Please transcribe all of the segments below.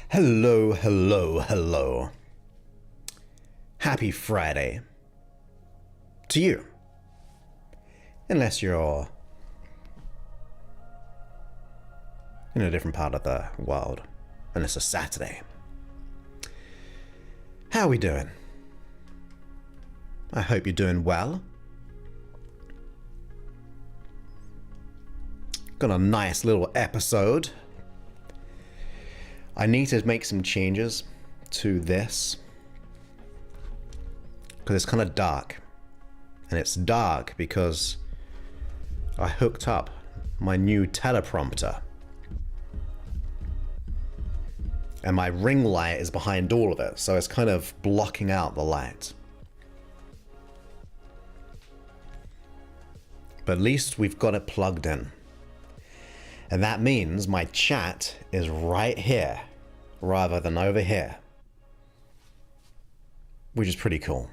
Hello, hello, hello. Happy Friday. To you. Unless you're in a different part of the world. And it's a Saturday. How are we doing? I hope you're doing well. Got a nice little episode. I need to make some changes to this because it's kind of dark, and it's dark because I hooked up my new teleprompter and my ring light is behind all of it, so it's kind of blocking out the light. But at least we've got it plugged in. And that means my chat is right here rather than over here, which is pretty cool.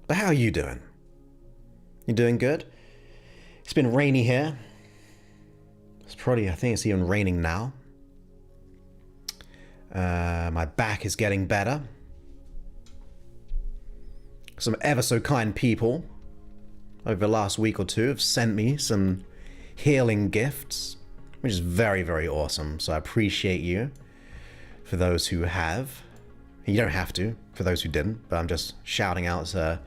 But how are you doing? You doing good? It's been rainy here. It's probably, I think it's even raining now. My back is getting better. Some ever so kind people over the last week or two have sent me some healing gifts, which is very, very awesome. So I appreciate you for those who have. You don't have to, for those who didn't, but I'm just shouting out to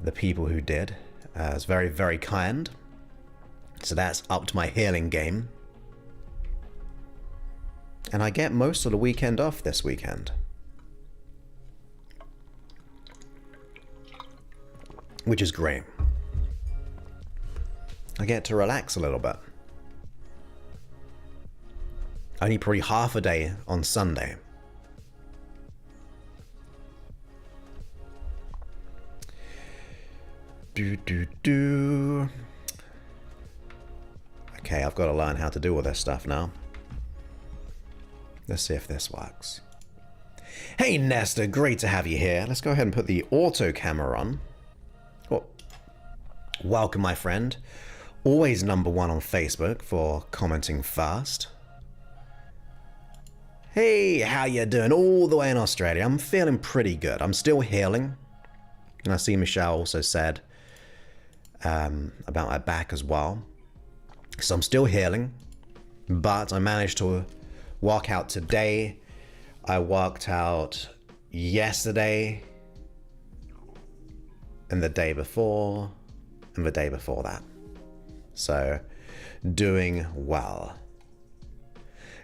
the people who did. It's very, very kind. So that's upped my healing game. And I get most of the weekend off this weekend, which is great. I get to relax a little bit. Only probably half a day on Sunday. Okay, I've got to learn how to do all this stuff now. Let's see if this works. Hey Nesta, great to have you here. Let's go ahead and put the auto camera on. Oh, welcome my friend. Always #1 on Facebook for commenting fast. Hey, how you doing? All the way in Australia. I'm feeling pretty good. I'm still healing. And I see Michelle also said about my back as well. So I'm still healing, but I managed to walk out today. I walked out yesterday, and the day before, and the day before that. So, doing well.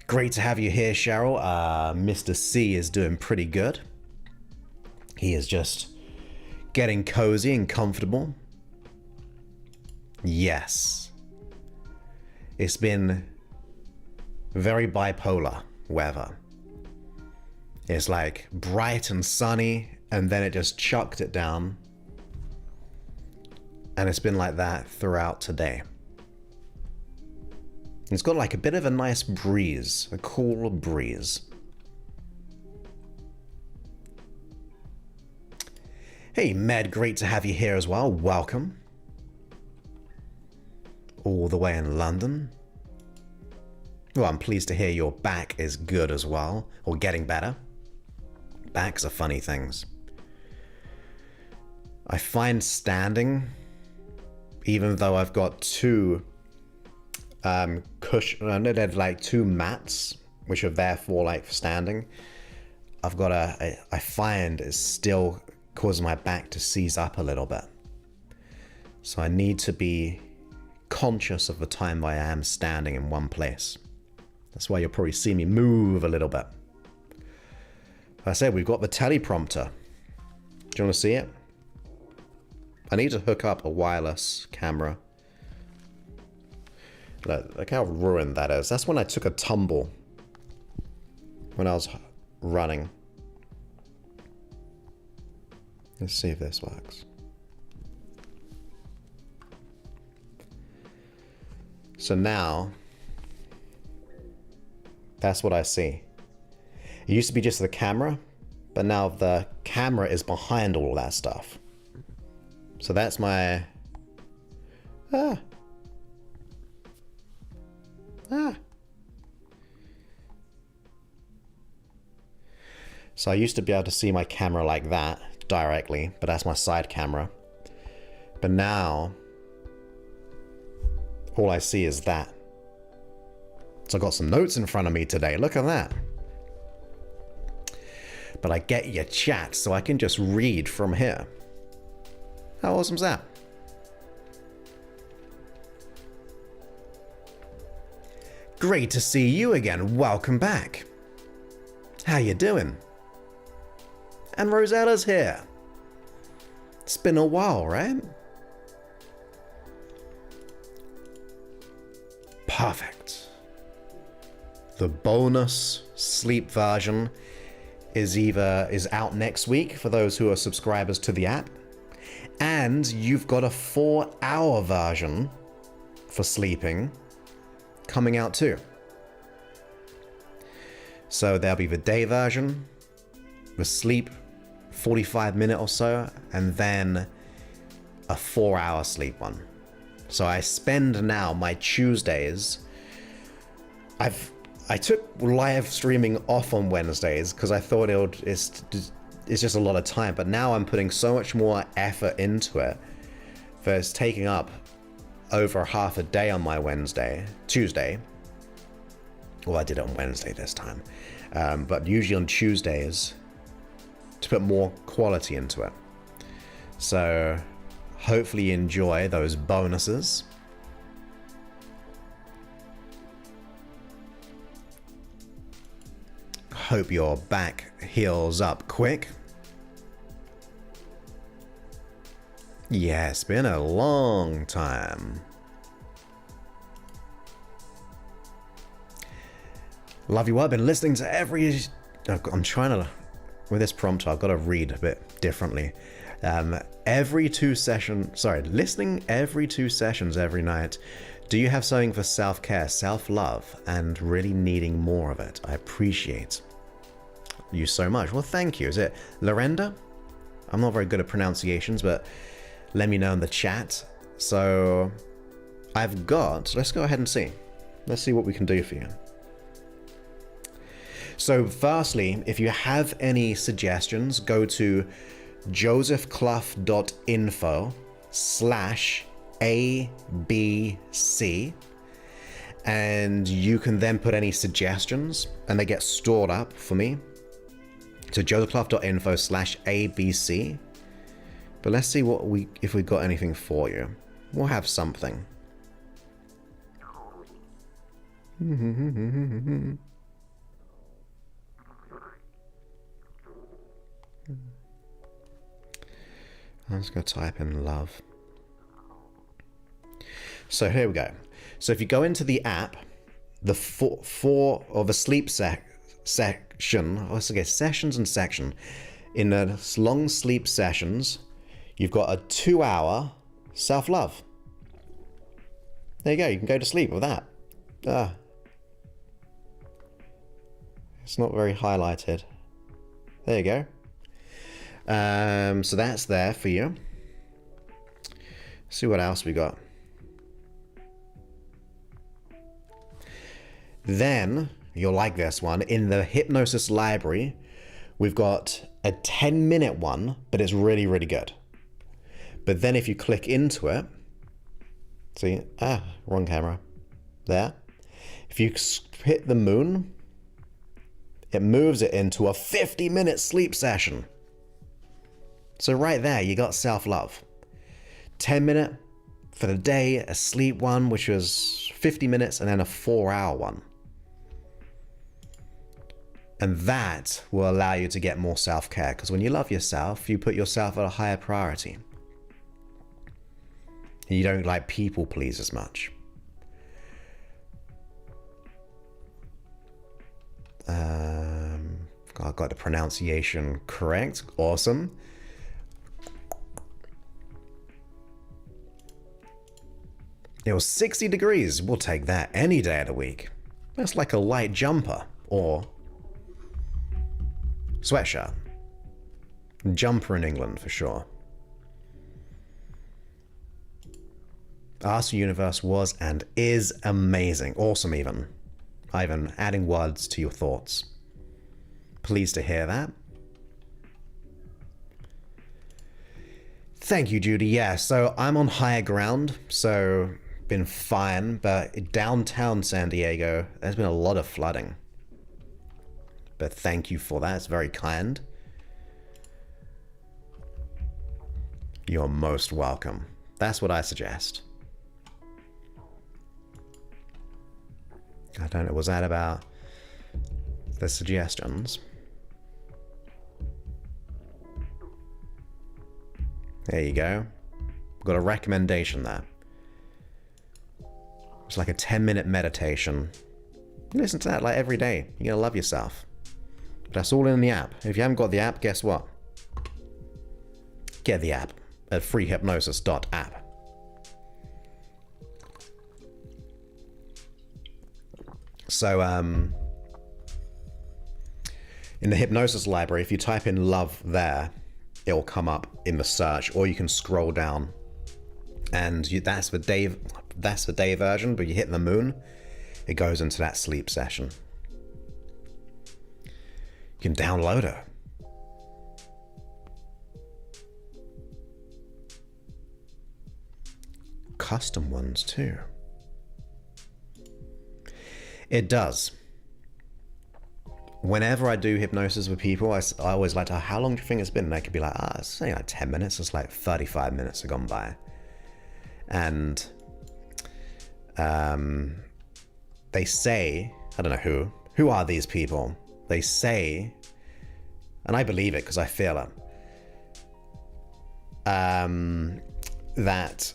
Great to have you here, Cheryl. Mr. C is doing pretty good. He is just getting cozy and comfortable. Yes. It's been very bipolar weather. It's like bright and sunny, and then it just chucked it down. And it's been like that throughout today. It's got like a bit of a nice breeze, a cool breeze. Hey Med, great to have you here as well. Welcome. All the way in London. Well, I'm pleased to hear your back is good as well, or getting better. Backs are funny things. I find standing, even though I've got two they're like two mats, which are there for like for standing. I find it still causes my back to seize up a little bit. So I need to be conscious of the time I am standing in one place. That's why you'll probably see me move a little bit. Like I said, we've got the teleprompter. Do you want to see it? I need to hook up a wireless camera. Look how ruined that is. That's when I took a tumble when I was running. Let's see if this works. So now, that's what I see. It used to be just the camera, but now the camera is behind all that stuff. So that's my... So I used to be able to see my camera like that directly, but that's my side camera. But now, all I see is that. So I got some notes in front of me today. Look at that. But I get your chat, so I can just read from here. How awesome is that? Great to see you again. Welcome back. How you doing? And Rosetta's here. It's been a while, right? Perfect. The bonus sleep version is out next week for those who are subscribers to the app. And you've got a 4-hour version for sleeping coming out too. So there'll be the day version, the sleep 45-minute or so, and then a 4-hour sleep one. So I spend now my Tuesdays. I took live streaming off on Wednesdays because I thought it's just a lot of time, but now I'm putting so much more effort into it that it's taking up over half a day on my Tuesday. Well, I did it on Wednesday this time, but usually on Tuesdays to put more quality into it. So hopefully you enjoy those bonuses. Hope your back heals up quick. Yeah, it's been a long time. Love you. I've been listening to every... I'm trying to... With this prompter, I've got to read a bit differently. Listening every 2 sessions every night. Do you have something for self-care, self-love, and really needing more of it? I appreciate you so much. Well, thank you. Is it Lorenda? I'm not very good at pronunciations, but let me know in the chat. So I've got... Let's go ahead and see. Let's see what we can do for you. So firstly, if you have any suggestions, go to josephclough.info/ABC, and you can then put any suggestions and they get stored up for me. So josephclough.info/ABC. But let's see if we've got anything for you. We'll have something. I'm just going to type in love. So here we go. So if you go into the app, the the sleep section, sessions and section. In the long sleep sessions, you've got a 2-hour self-love. There you go. You can go to sleep with that. It's not very highlighted. There you go. So that's there for you. See what else we got. Then, you'll like this one. In the hypnosis library, we've got a 10-minute one, but it's really, really good. But then if you click into it, see, wrong camera. There. If you hit the moon, it moves it into a 50-minute sleep session. So right there, you got self-love. 10-minute for the day, a sleep one, which was 50 minutes, and then a 4-hour one. And that will allow you to get more self-care, because when you love yourself, you put yourself at a higher priority. And you don't like people please as much. I got the pronunciation correct. Awesome. It was 60 degrees. We'll take that any day of the week. That's like a light jumper or sweatshirt. Jumper in England for sure. Arsenal Universe was and is amazing. Awesome even. Ivan, adding words to your thoughts. Pleased to hear that. Thank you, Judy. Yeah, so I'm on higher ground, so been fine, but downtown San Diego, there's been a lot of flooding. But thank you for that. It's very kind. You're most welcome. That's what I suggest. I don't know, was that about the suggestions? There you go. Got a recommendation there. It's like a 10-minute meditation. You listen to that like every day. You're gonna love yourself. That's all in the app. If you haven't got the app, guess what? Get the app at freehypnosis.app. So, in the hypnosis library, if you type in love there, it'll come up in the search, or you can scroll down, and that's the day version. But you hit the moon, it goes into that sleep session. You can download it. Custom ones too. It does. Whenever I do hypnosis with people, I always like to, how long do you think it's been? And they could be like, it's saying like 10 minutes. It's like 35 minutes have gone by. And they say, I don't know who are these people? They say, and I believe it because I feel it, that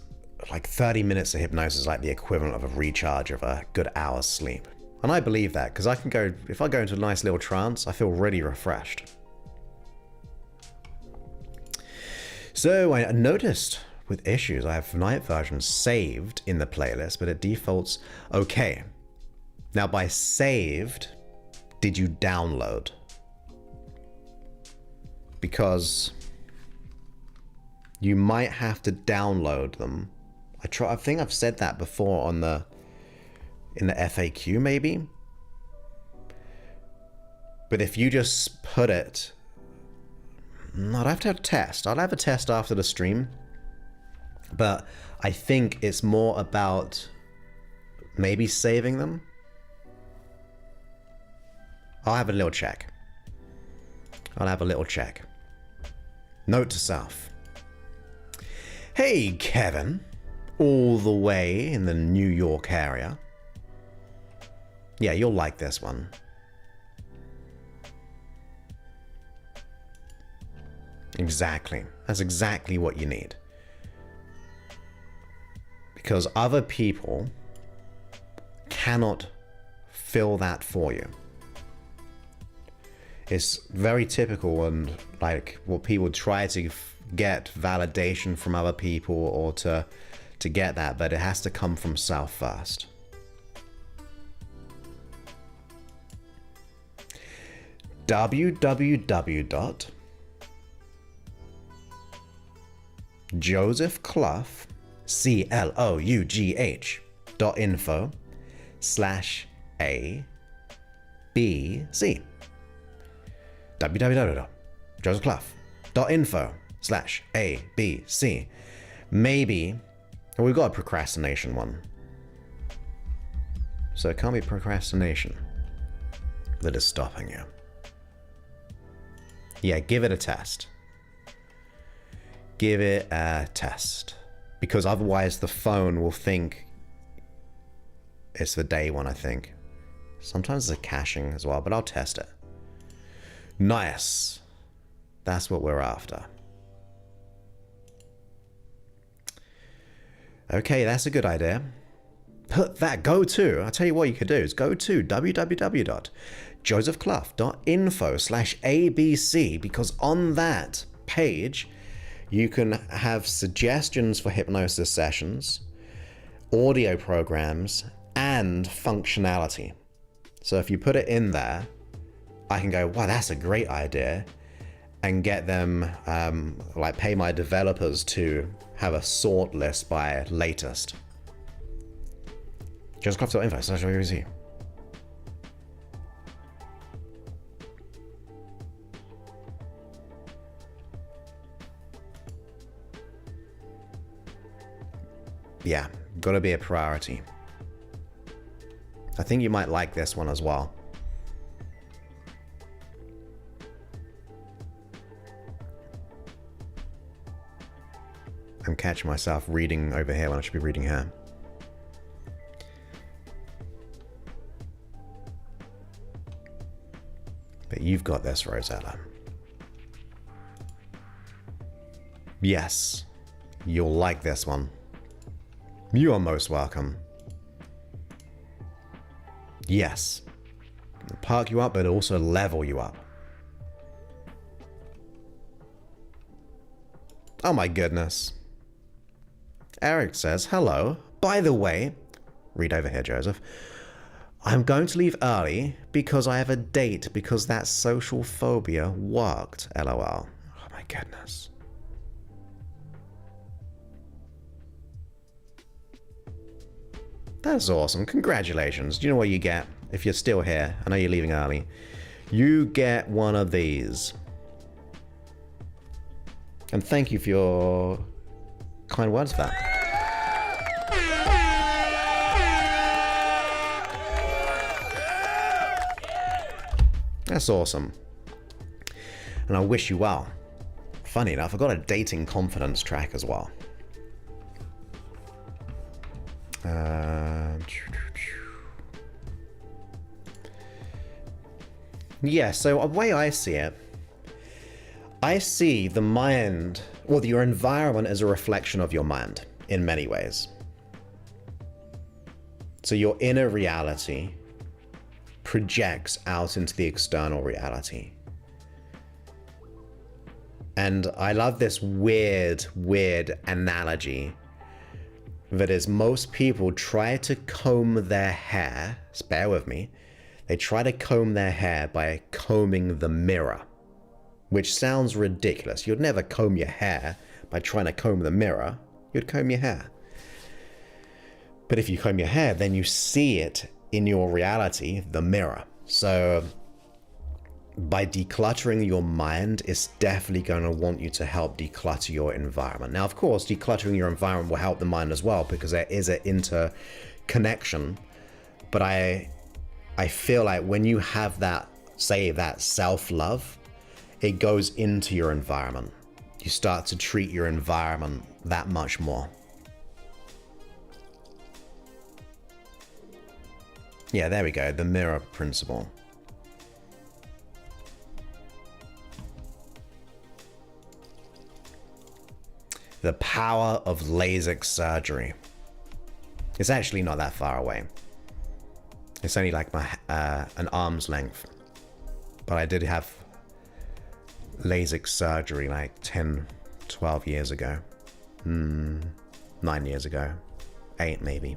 like 30 minutes of hypnosis is like the equivalent of a recharge of a good hour's sleep. And I believe that because if I go into a nice little trance, I feel really refreshed. So I noticed with issues, I have night versions saved in the playlist, but it defaults okay. Now by saved, did you download? Because you might have to download them. I think I've said that before in the FAQ maybe. But if you just put it, I'd have to have a test. I'll have a test after the stream. But I think it's more about maybe saving them. I'll have a little check. Note to self. Hey, Kevin. All the way in the New York area. Yeah, you'll like this one. Exactly. That's exactly what you need. Because other people cannot fill that for you. It's very typical and like what people try to get validation from other people or to get that, but it has to come from self first. josephclough.info/abc www.josephclough.info/abc. Maybe we've got a procrastination one, so it can't be procrastination that is stopping you. Yeah, give it a test. Give it a test. Because otherwise the phone will think it's the day one, I think. Sometimes it's a caching as well, but I'll test it. Nice. That's what we're after. Okay, that's a good idea. I'll tell you what you could do is go to www.josephclough.info/abc, because on that page you can have suggestions for hypnosis sessions, audio programs, and functionality. So if you put it in there, I can go, wow, that's a great idea, and get them, like pay my developers to have a sort list by latest. josephclough.info/abc. Yeah, gotta be a priority. I think you might like this one as well. I'm catching myself reading over here when I should be reading here. But you've got this, Rosella. Yes, you'll like this one. You are most welcome. Yes. It'll park you up, but also level you up. Oh my goodness. Eric says, hello. By the way, read over here, Joseph. I'm going to leave early because I have a date because that social phobia worked. LOL. Oh my goodness. That's awesome. Congratulations. Do you know what you get if you're still here? I know you're leaving early. You get one of these. And thank you for your kind words for that. That's awesome. And I wish you well. Funny enough, I got a dating confidence track as well. Yeah, so the way I see it, I see the mind, well, your environment as a reflection of your mind in many ways. So your inner reality projects out into the external reality. And I love this weird analogy that is most people try to comb their hair, bear with me, they try to comb their hair by combing the mirror, which sounds ridiculous. You'd never comb your hair by trying to comb the mirror, you'd comb your hair. But if you comb your hair, then you see it in your reality, the mirror. So by decluttering your mind, it's definitely going to want you to help declutter your environment. Now, of course, decluttering your environment will help the mind as well because there is an interconnection. But I feel like when you have that, say, that self-love, it goes into your environment. You start to treat your environment that much more. Yeah, there we go. The mirror principle. The power of LASIK surgery. It's actually not that far away. It's only like an arm's length. But I did have LASIK surgery like 10, 12 years ago. 9 years ago. 8 maybe.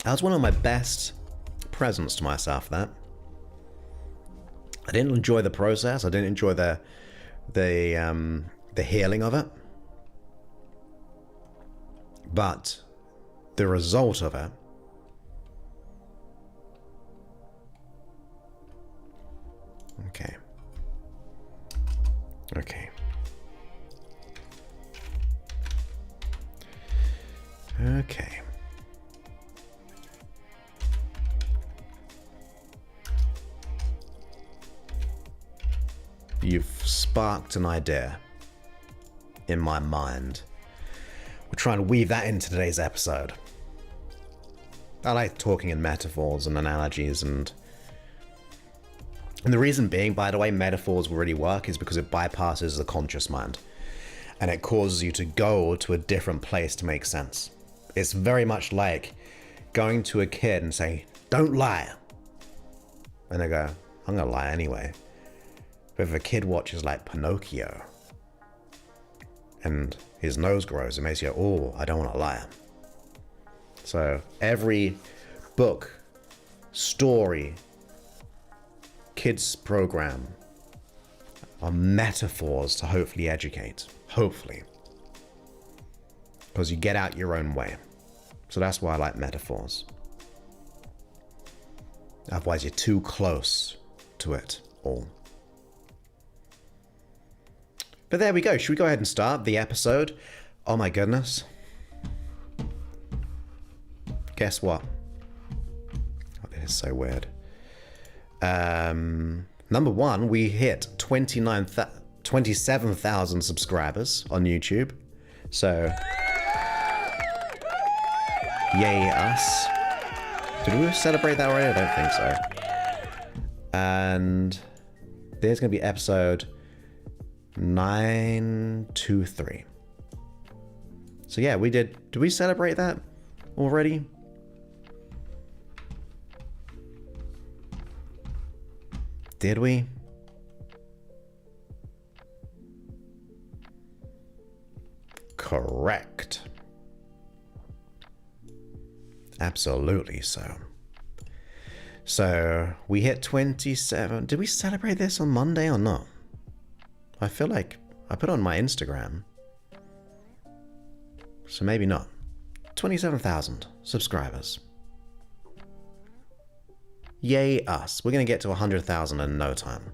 That was one of my best presents to myself, that. I didn't enjoy the process. I didn't enjoy the healing of it. But the result of it, okay. You've sparked an idea in my mind. We're trying to weave that into today's episode. I like talking in metaphors and analogies, and the reason being, by the way, metaphors will really work is because it bypasses the conscious mind and it causes you to go to a different place to make sense. It's very much like going to a kid and saying, don't lie. And they go, I'm gonna lie anyway. But if a kid watches like Pinocchio and his nose grows, it makes you go, oh, I don't want to lie. So every book, story, kids program are metaphors to hopefully educate. Hopefully. Because you get out your own way. So that's why I like metaphors. Otherwise you're too close to it all. But there we go. Should we go ahead and start the episode? Oh my goodness. Guess what? Oh, this is so weird. Number one, we hit 27,000 subscribers on YouTube. So, yay us. Did we celebrate that already? I don't think so. And there's going to be episode 923. So yeah, we did we celebrate that already? Did we? Correct. Absolutely so. So we hit 27. Did we celebrate this on Monday or not? I feel like I put it on my Instagram. So maybe not. 27,000 subscribers. Yay us. We're going to get to 100,000 in no time.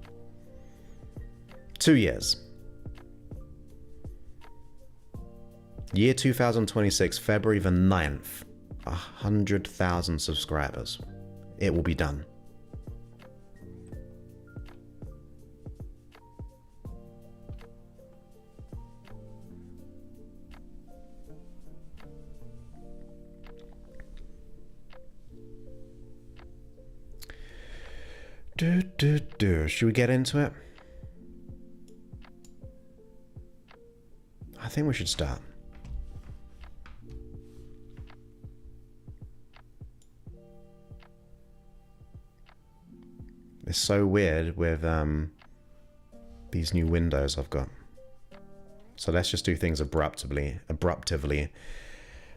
2 years. Year 2026, February the 9th. 100,000 subscribers. It will be done. Should we get into it? I think we should start. It's so weird with these new windows I've got. So let's just do things abruptly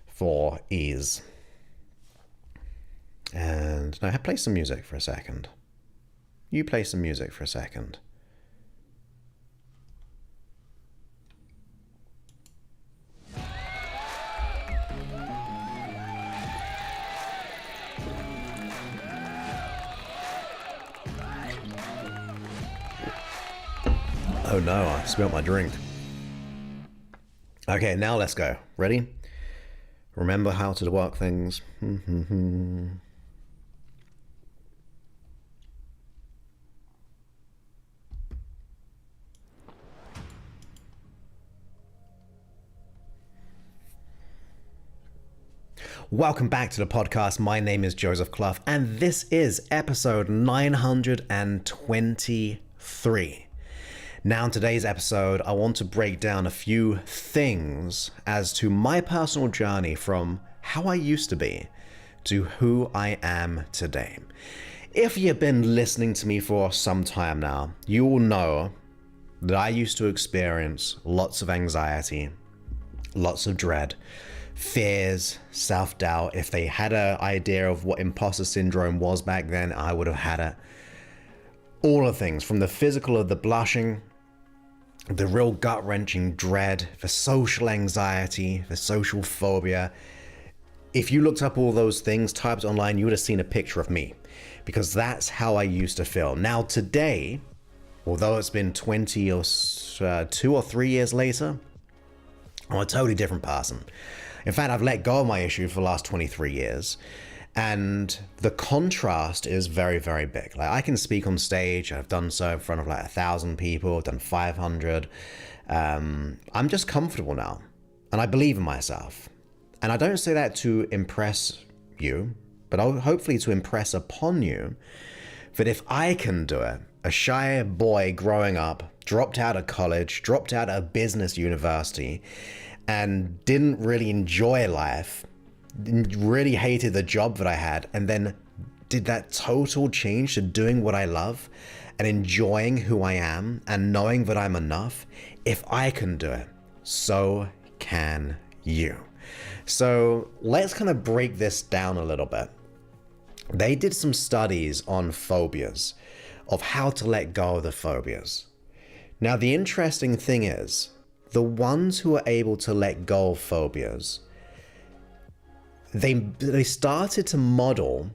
for ease. And now play some music for a second. You play some music for a second. Oh no, I spilled my drink. Okay, now let's go. Ready? Remember how to work things. Welcome back to the podcast. My name is Joseph Clough, and this is episode 923. Now, in today's episode, I want to break down a few things as to my personal journey from how I used to be to who I am today. If you've been listening to me for some time now, you will know that I used to experience lots of anxiety, lots of dread, fears, self-doubt. If they had an idea of what imposter syndrome was back then, I would have had it. All the things, from the physical of the blushing, the real gut-wrenching dread, the social anxiety, the social phobia. If you looked up all those things, typed online, you would have seen a picture of me, because that's how I used to feel. Now today, although it's been 2 or 3 years later, I'm a totally different person. In fact, I've let go of my issue for the last 23 years. And the contrast is very, very big. Like, I can speak on stage. I've done so in front of like 1,000 people. I've done 500. I'm just comfortable now. And I believe in myself. And I don't say that to impress you, but hopefully to impress upon you that if I can do it, a shy boy growing up, dropped out of college, dropped out of business university, and didn't really enjoy life, really hated the job that I had, and then did that total change to doing what I love and enjoying who I am and knowing that I'm enough. If I can do it, so can you. So let's kind of break this down a little bit. They did some studies on phobias, of how to let go of the phobias. Now, the interesting thing is, the ones who are able to let go of phobias, they started to model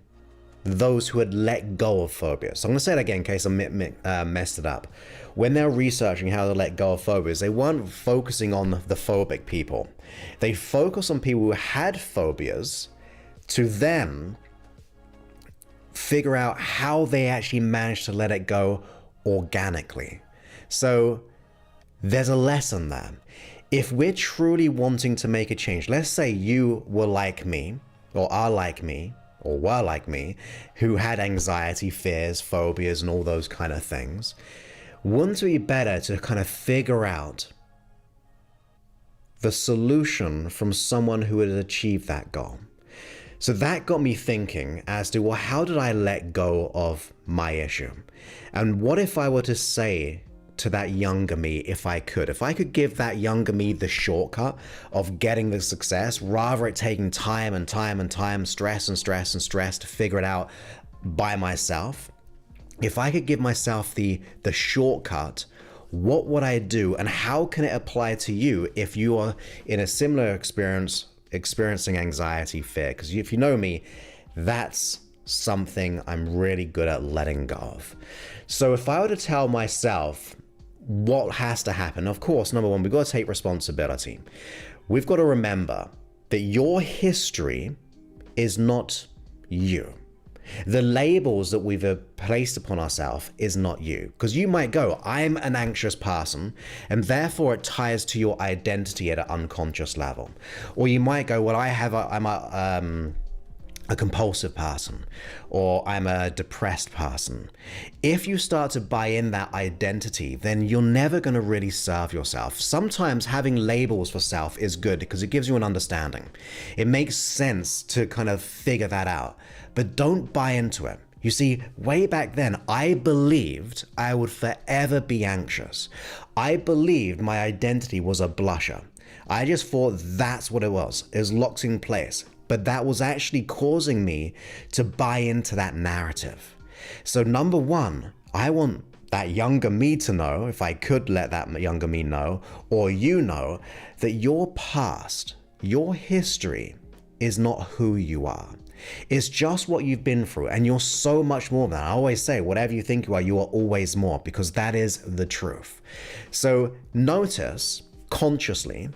those who had let go of phobias. So I'm going to say it again in case I messed it up. When they're researching how to let go of phobias, they weren't focusing on the phobic people. They focused on people who had phobias to then figure out how they actually managed to let it go organically. So there's a lesson there. If we're truly wanting to make a change, let's say you were like me, or are like me, or were like me, who had anxiety, fears, phobias, and all those kind of things, wouldn't it be better to kind of figure out the solution from someone who had achieved that goal? So that got me thinking as to, well, how did I let go of my issue? And what if I were to say to that younger me, if I could give that younger me the shortcut of getting the success, rather it taking time and time and time, stress and stress and stress to figure it out by myself. If I could give myself the shortcut, what would I do, and how can it apply to you if you are in a similar experiencing anxiety, fear? Because if you know me, that's something I'm really good at letting go of. So if I were to tell myself what has to happen, of course, number one, we've got to take responsibility. We've got to remember that your history is not you. The labels that we've placed upon ourselves is not you. Because you might go, I'm an anxious person, and therefore it ties to your identity at an unconscious level. Or you might go, well, I'm a compulsive person, or I'm a depressed person. If you start to buy in that identity, then you're never going to really serve yourself. Sometimes having labels for self is good because it gives you an understanding. It makes sense to kind of figure that out, but don't buy into it. You see, way back then, I believed I would forever be anxious. I believed my identity was a blusher. I just thought that's what it was. It was locked in place. But that was actually causing me to buy into that narrative. So number one, I want that younger me to know, if I could let that younger me know, or you know, that your past, your history is not who you are. It's just what you've been through, and you're so much more than that. I always say, whatever you think you are always more, because that is the truth. So notice consciously,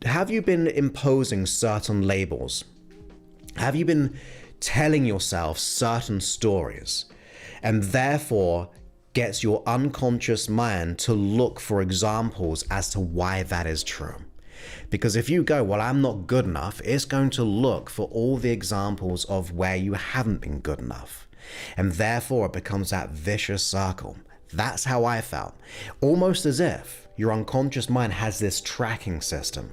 have you been imposing certain labels? Have you been telling yourself certain stories, and therefore gets your unconscious mind to look for examples as to why that is true? Because if you go, well, I'm not good enough, it's going to look for all the examples of where you haven't been good enough. And therefore it becomes that vicious circle. That's how I felt. Almost as if your unconscious mind has this tracking system.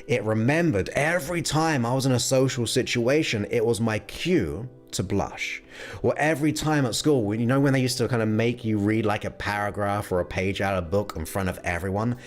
It remembered every time I was in a social situation, it was my cue to blush. Or every time at school, you know when they used to kind of make you read like a paragraph or a page out of a book in front of everyone?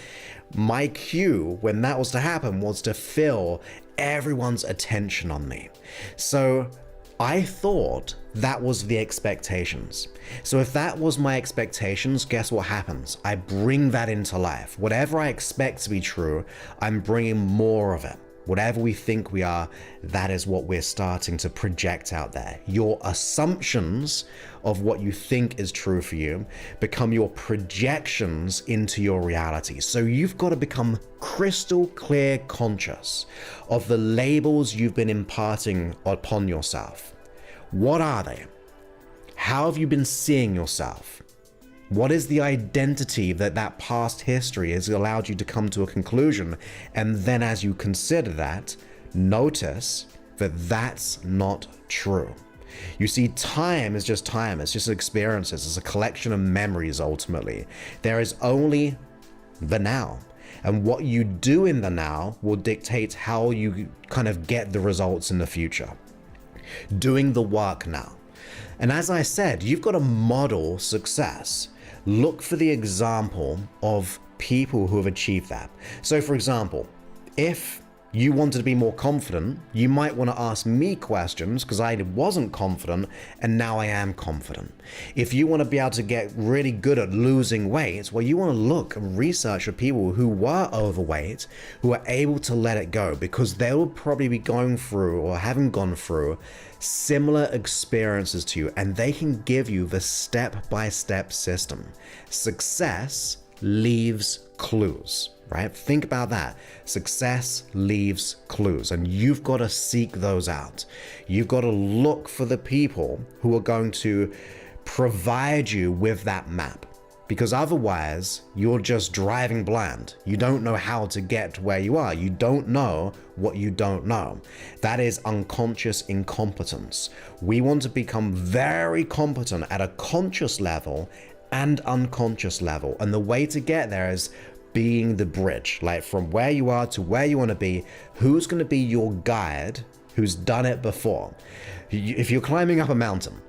My cue when that was to happen was to feel everyone's attention on me. So I thought that was the expectations. So if that was my expectations, guess what happens? I bring that into life. Whatever I expect to be true, I'm bringing more of it. Whatever we think we are, that is what we're starting to project out there. Your assumptions of what you think is true for you become your projections into your reality. So you've got to become crystal clear conscious of the labels you've been imparting upon yourself. What are they? How have you been seeing yourself? What is the identity that past history has allowed you to come to a conclusion? And then as you consider that, notice that that's not true. You see, time is just time. It's just experiences. It's a collection of memories, ultimately. There is only the now. And what you do in the now will dictate how you kind of get the results in the future. Doing the work now. And as I said, you've got to model success. Look for the example of people who have achieved that. So for example, if You wanted to be more confident. You might want to ask me questions because I wasn't confident and now I am confident. If you want to be able to get really good at losing weight, well, you want to look and research for people who were overweight, who are able to let it go, because they will probably be going through or having gone through similar experiences to you, and they can give you the step-by-step system. Success leaves clues, right? Think about that. Success leaves clues, and you've got to seek those out. You've got to look for the people who are going to provide you with that map, because otherwise you're just driving blind. You don't know how to get to where you are. You don't know what you don't know. That is unconscious incompetence. We want to become very competent at a conscious level and unconscious level. And the way to get there is being the bridge, like from where you are to where you want to be. Who's going to be your guide who's done it before? If you're climbing up a mountain,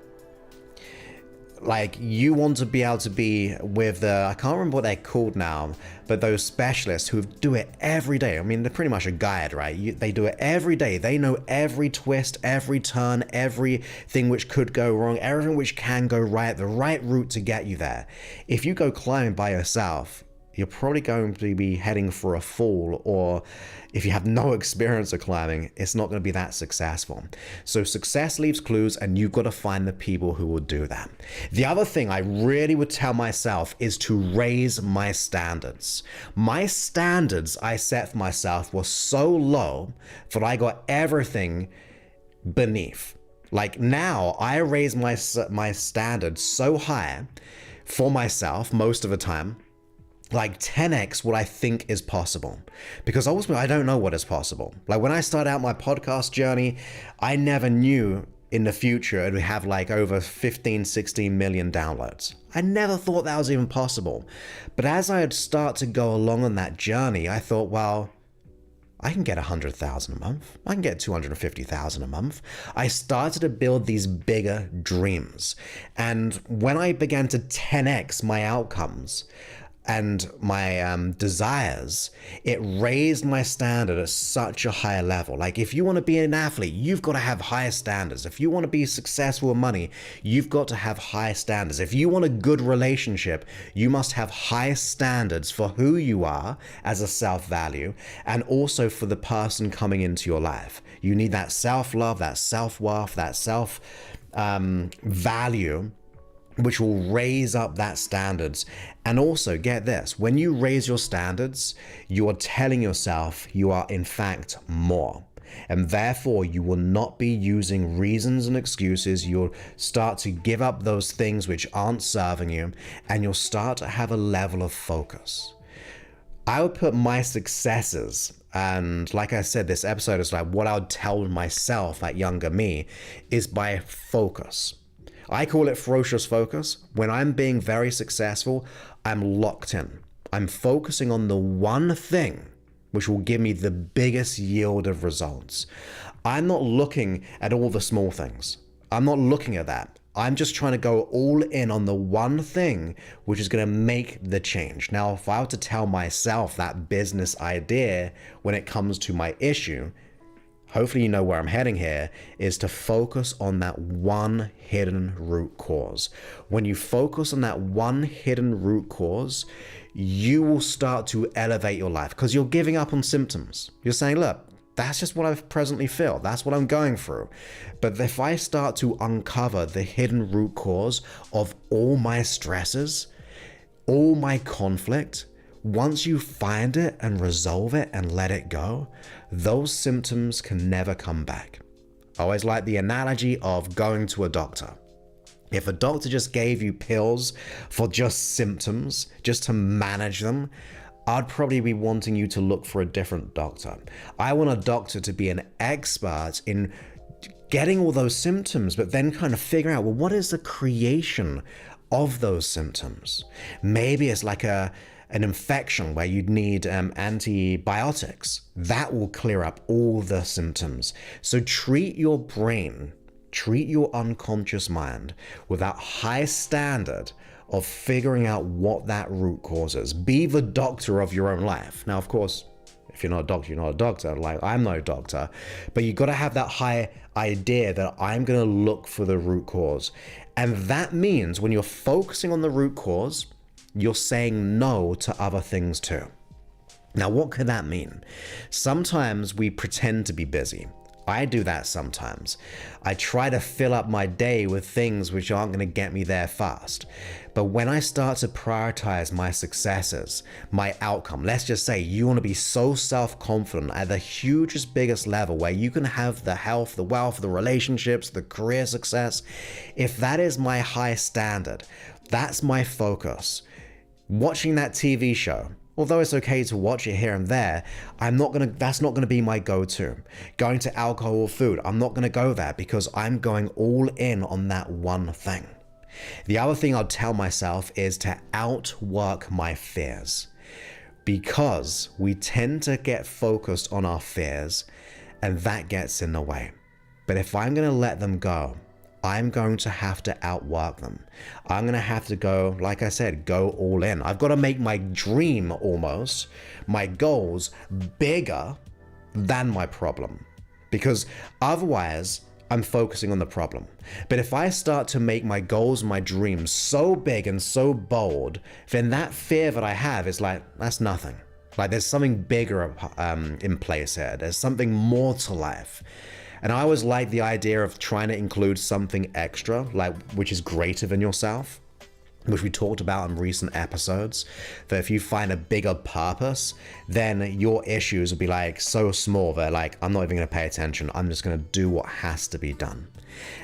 like, you want to be able to be with the, I can't remember what they're called now, but those specialists who do it every day. I mean, they're pretty much a guide, right? They do it every day. They know every twist, every turn, everything which could go wrong, everything which can go right, the right route to get you there. If you go climbing by yourself, you're probably going to be heading for a fall, or if you have no experience of climbing, it's not going to be that successful. So success leaves clues, and you've got to find the people who will do that. The other thing I really would tell myself is to raise my standards. My standards I set for myself were so low that I got everything beneath. Like, now I raise my standards so high for myself most of the time, like 10x what I think is possible, because ultimately I don't know what is possible. Like, when I started out my podcast journey, I never knew in the future it would have like over 15, 16 million downloads. I never thought that was even possible. But as I had started to go along on that journey, I thought, well, I can get 100,000 a month. I can get 250,000 a month. I started to build these bigger dreams. And when I began to 10x my outcomes and my desires, it raised my standard at such a higher level. Like, if you want to be an athlete, you've got to have higher standards. If you want to be successful with money, you've got to have high standards. If you want a good relationship, you must have high standards for who you are as a self-value, and also for the person coming into your life. You need that self-love, that self-worth, that self-value, which will raise up that standards. And also, get this, when you raise your standards, you are telling yourself you are in fact more. And therefore, you will not be using reasons and excuses. You'll start to give up those things which aren't serving you, and you'll start to have a level of focus. I would put my successes, and like I said, this episode is like what I would tell myself, that younger me, is by focus. I call it ferocious focus. When I'm being very successful, I'm locked in. I'm focusing on the one thing which will give me the biggest yield of results. I'm not looking at all the small things. I'm not looking at that. I'm just trying to go all in on the one thing which is going to make the change. Now, if I were to tell myself that business idea when it comes to my issue, hopefully you know where I'm heading here, is to focus on that one hidden root cause. When you focus on that one hidden root cause, you will start to elevate your life, because you're giving up on symptoms. You're saying, look, that's just what I presently feel. That's what I'm going through. But if I start to uncover the hidden root cause of all my stresses, all my conflict, once you find it and resolve it and let it go, those symptoms can never come back. I always like the analogy of going to a doctor. If a doctor just gave you pills for just symptoms, just to manage them, I'd probably be wanting you to look for a different doctor. I want a doctor to be an expert in getting all those symptoms, but then kind of figuring out, well, what is the creation of those symptoms? Maybe it's like an infection where you'd need antibiotics. That will clear up all the symptoms. So treat your brain, treat your unconscious mind with that high standard of figuring out what that root cause is. Be the doctor of your own life. Now, of course, If you're not a doctor, you're not a doctor. Like, I'm no doctor. But you got to have that high idea that I'm going to look for the root cause. And that means when you're focusing on the root cause, you're saying no to other things too. Now, what could that mean? Sometimes we pretend to be busy. I do that sometimes. I try to fill up my day with things which aren't going to get me there fast. But when I start to prioritize my successes, my outcome, let's just say you want to be so self-confident at the hugest, biggest level where you can have the health, the wealth, the relationships, the career success. If that is my high standard, that's my focus. Watching that TV show, although it's okay to watch it here and there, that's not gonna be my go-to. Going to alcohol or food, I'm not gonna go there because I'm going all in on that one thing. The other thing I'll tell myself is to outwork my fears, because we tend to get focused on our fears and that gets in the way. But if I'm gonna let them go, I'm going to have to outwork them. I'm going to have to go, like I said, go all in. I've got to make my dream almost, my goals, bigger than my problem. Because otherwise, I'm focusing on the problem. But if I start to make my goals, my dreams so big and so bold, then that fear that I have is like, that's nothing. Like there's something bigger in place here. There's something more to life. And I always like the idea of trying to include something extra, like which is greater than yourself, which we talked about in recent episodes, that if you find a bigger purpose, then your issues will be like so small that like, I'm not even gonna pay attention. I'm just gonna do what has to be done.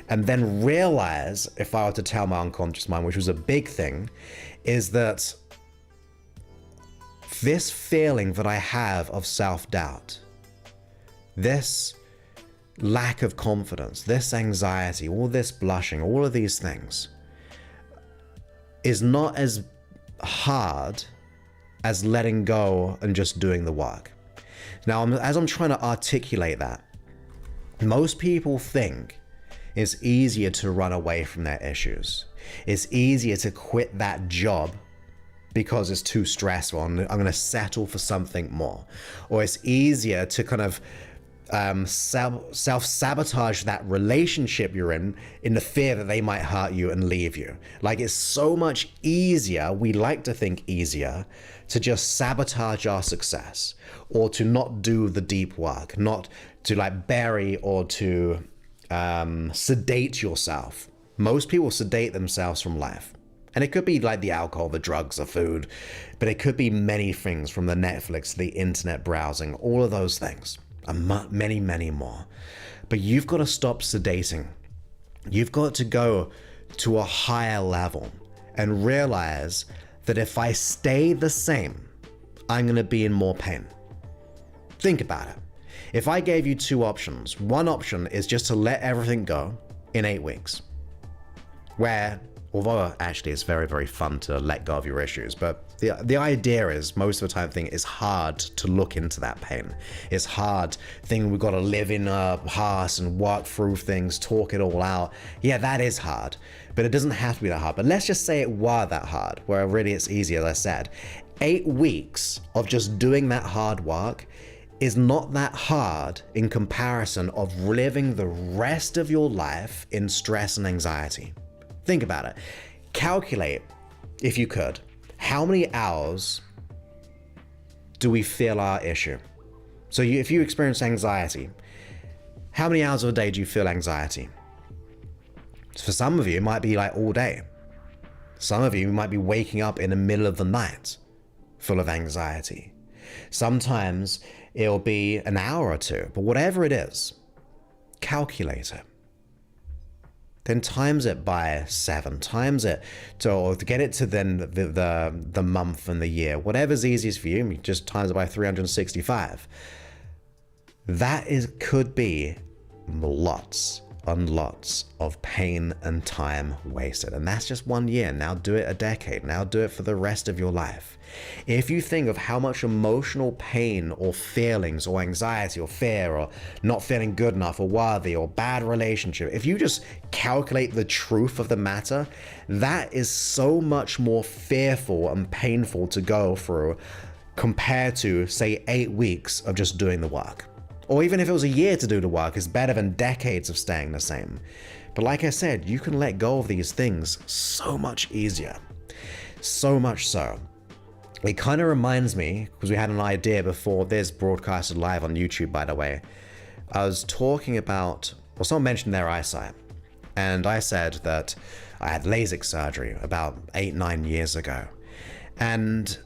And then realize, if I were to tell my unconscious mind, which was a big thing, is that this feeling that I have of self-doubt, this lack of confidence, this anxiety, all this blushing, all of these things is not as hard as letting go and just doing the work. Now, as I'm trying to articulate that, most people think it's easier to run away from their issues. It's easier to quit that job because it's too stressful and I'm going to settle for something more. Or it's easier to kind of self-sabotage that relationship you're in the fear that they might hurt you and leave you. Like, it's so much easier, we like to think easier, to just sabotage our success or to not do the deep work, not to like bury or to sedate yourself. Most people sedate themselves from life. And it could be like the alcohol, the drugs, the food, but it could be many things, from the Netflix, the internet browsing, all of those things. And many, many more. But you've got to stop sedating. You've got to go to a higher level and realize that if I stay the same, I'm going to be in more pain. Think about it. If I gave you two options, one option is just to let everything go in 8 weeks, where, although actually it's very, very fun to let go of your issues, but the idea is most of the time it's hard to look into that pain. It's hard thing we've got to live in our past and work through things, talk it all out. Yeah, that is hard, but it doesn't have to be that hard. But let's just say it were that hard, where really it's easy, as I said. 8 weeks of just doing that hard work is not that hard in comparison of living the rest of your life in stress and anxiety. Think about it. Calculate, if you could, how many hours do we feel our issue? So if you experience anxiety, how many hours of a day do you feel anxiety? For some of you, it might be like all day. Some of you might be waking up in the middle of the night full of anxiety. Sometimes it'll be an hour or two, but whatever it is, calculate it. Then times it by 7, times it to get it to then the month and the year, whatever's easiest for you, just times it by 365. That could be lots and lots of pain and time wasted. And that's just 1 year. Now do it a decade. Now do it for the rest of your life. If you think of how much emotional pain or feelings or anxiety or fear or not feeling good enough or worthy or bad relationship, if you just calculate the truth of the matter, that is so much more fearful and painful to go through compared to, say, 8 weeks of just doing the work. Or even if it was a year to do the work, it's better than decades of staying the same. But like I said, you can let go of these things so much easier. So much so. It kind of reminds me, because we had an idea before this broadcasted live on YouTube, by the way. I was talking about, well, someone mentioned their eyesight. And I said that I had LASIK surgery about 8-9 years ago. And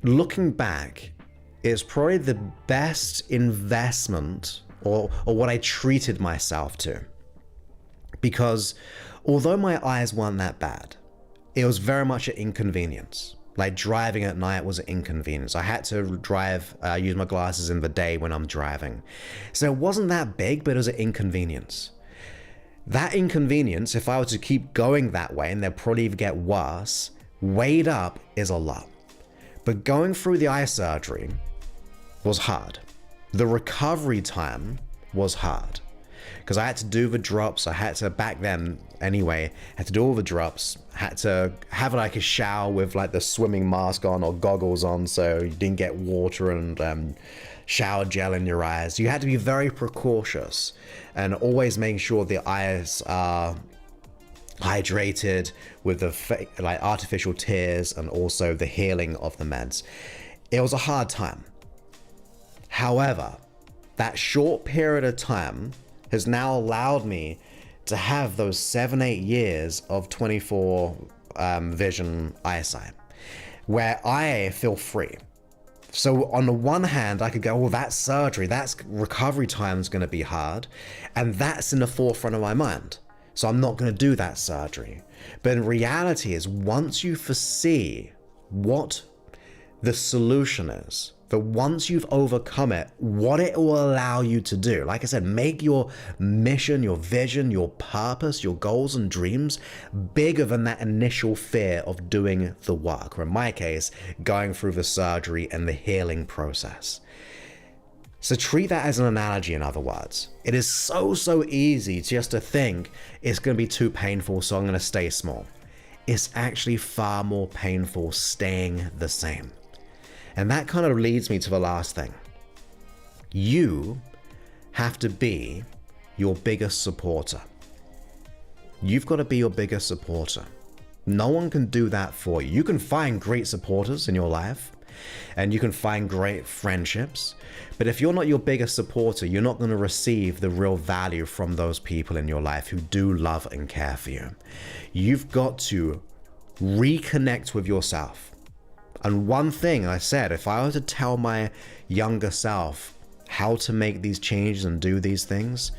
looking back, it's probably the best investment or what I treated myself to. Because although my eyes weren't that bad, it was very much an inconvenience. Like driving at night was an inconvenience. I had to use my glasses in the day when I'm driving. So it wasn't that big, but it was an inconvenience. That inconvenience, if I were to keep going that way, and they'll probably even get worse, weighed up is a lot. But going through the eye surgery was hard. The recovery time was hard. Because I had to do the drops, I had to, back then anyway, had to do all the drops, had to have like a shower with like the swimming mask on or goggles on so you didn't get water and shower gel in your eyes. You had to be very precautious and always making sure the eyes are hydrated with the like artificial tears and also the healing of the meds. It was a hard time. However, that short period of time has now allowed me to have those 7-8 years of 24 vision eyesight where I feel free. So on the one hand, I could go, well, that surgery, that's recovery time is going to be hard. And that's in the forefront of my mind. So I'm not going to do that surgery. But in reality is once you foresee what the solution is, that once you've overcome it, what it will allow you to do. Like I said, make your mission, your vision, your purpose, your goals and dreams bigger than that initial fear of doing the work, or in my case, going through the surgery and the healing process. So treat that as an analogy, in other words. It is so easy just to think it's going to be too painful, so I'm going to stay small. It's actually far more painful staying the same. And that kind of leads me to the last thing. You have to be your biggest supporter. You've got to be your biggest supporter. No one can do that for you. You can find great supporters in your life and you can find great friendships. But if you're not your biggest supporter, you're not going to receive the real value from those people in your life who do love and care for you. You've got to reconnect with yourself. And one thing I said, if I were to tell my younger self how to make these changes and do these things,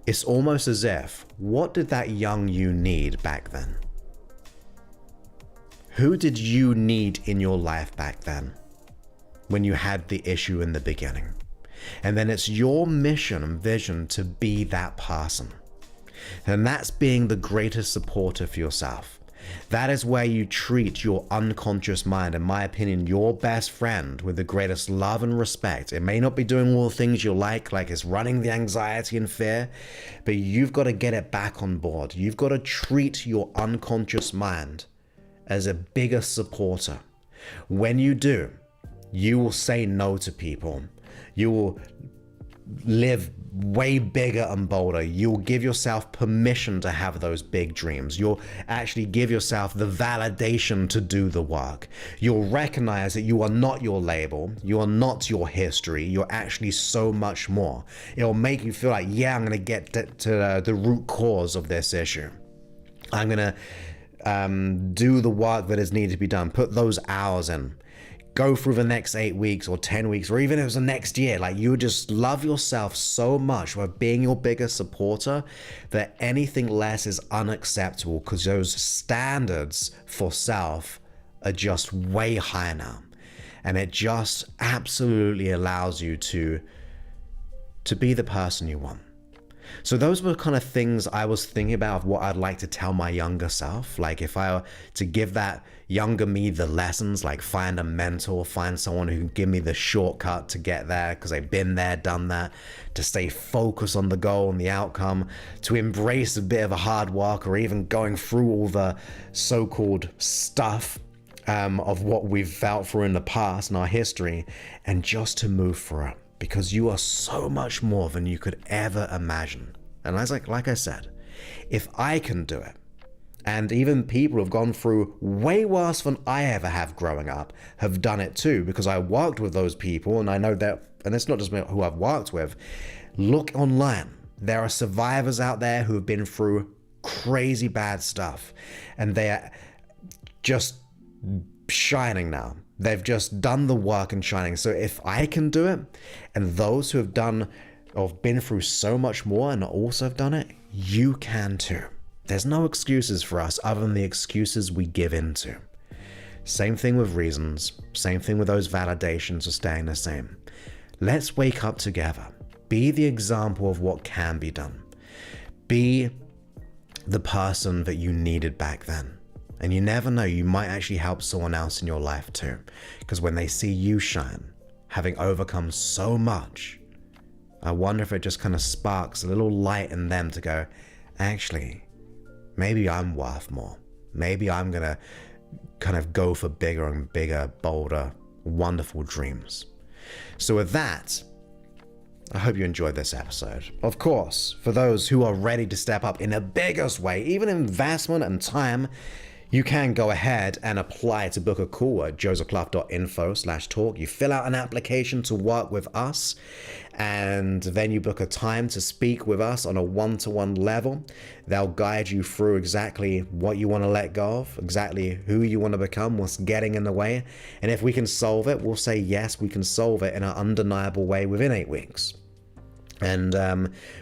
it's almost as if, what did that young you need back then? Who did you need in your life back then when you had the issue in the beginning? And then it's your mission and vision to be that person. And that's being the greatest supporter for yourself. That is where you treat your unconscious mind, in my opinion, your best friend, with the greatest love and respect. It may not be doing all the things you like it's running the anxiety and fear, but you've got to get it back on board. You've got to treat your unconscious mind as a bigger supporter. When you do, you will say no to people. You will live way bigger and bolder. You'll give yourself permission to have those big dreams. You'll actually give yourself the validation to do the work. You'll recognize that you are not your label. You are not your history. You're actually so much more. It'll make you feel like, yeah, I'm going to get to the root cause of this issue. I'm going to do the work that is needed to be done. Put those hours in. Go through the next 8 weeks or 10 weeks, or even if it was the next year. Like, you just love yourself so much by being your biggest supporter that anything less is unacceptable, because those standards for self are just way higher now. And it just absolutely allows you to be the person you want. So those were kind of things I was thinking about of what I'd like to tell my younger self. Like, if I were to give that younger me the lessons, like find a mentor, find someone who can give me the shortcut to get there because they've been there, done that, to stay focused on the goal and the outcome, to embrace a bit of a hard work, or even going through all the so-called stuff of what we've felt through in the past in our history, and just to move through it, because you are so much more than you could ever imagine. And like I said, if I can do it, and even people who've gone through way worse than I ever have growing up have done it too, because I worked with those people, and I know that, and it's not just who I've worked with. Look online. There are survivors out there who have been through crazy bad stuff, and they are just shining now. They've just done the work and shining. So if I can do it, and those who have done or been through so much more and also have done it, you can too. There's no excuses for us other than the excuses we give into. Same thing with reasons. Same thing with those validations of staying the same. Let's wake up together. Be the example of what can be done. Be the person that you needed back then. And you never know, you might actually help someone else in your life too. Because when they see you shine, having overcome so much, I wonder if it just kind of sparks a little light in them to go, actually, maybe I'm worth more. Maybe I'm going to kind of go for bigger and bigger, bolder, wonderful dreams. So with that, I hope you enjoyed this episode. Of course, for those who are ready to step up in the biggest way, even investment and time, you can go ahead and apply to book a call at josephclough.info/talk. You fill out an application to work with us, and then you book a time to speak with us on a one-to-one level. They'll guide you through exactly what you want to let go of, exactly who you want to become, what's getting in the way. And if we can solve it, we'll say, yes, we can solve it in an undeniable way within 8 weeks. And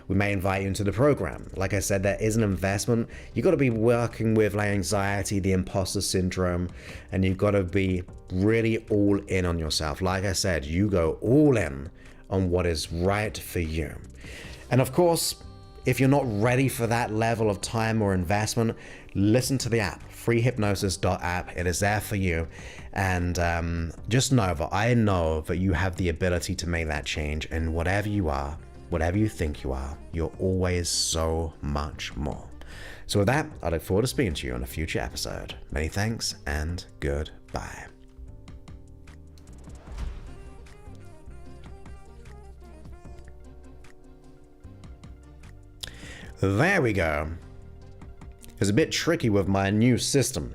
we may invite you into the program. Like I said, there is an investment. You've got to be working with like anxiety, the imposter syndrome, and you've got to be really all in on yourself. Like I said, you go all in on what is right for you. And of course, if you're not ready for that level of time or investment, listen to the app, freehypnosis.app. It is there for you. And just know that I know that you have the ability to make that change. And whatever you are, whatever you think you are, you're always so much more. So with that, I look forward to speaking to you on a future episode. Many thanks and goodbye. There we go. It was a bit tricky with my new system.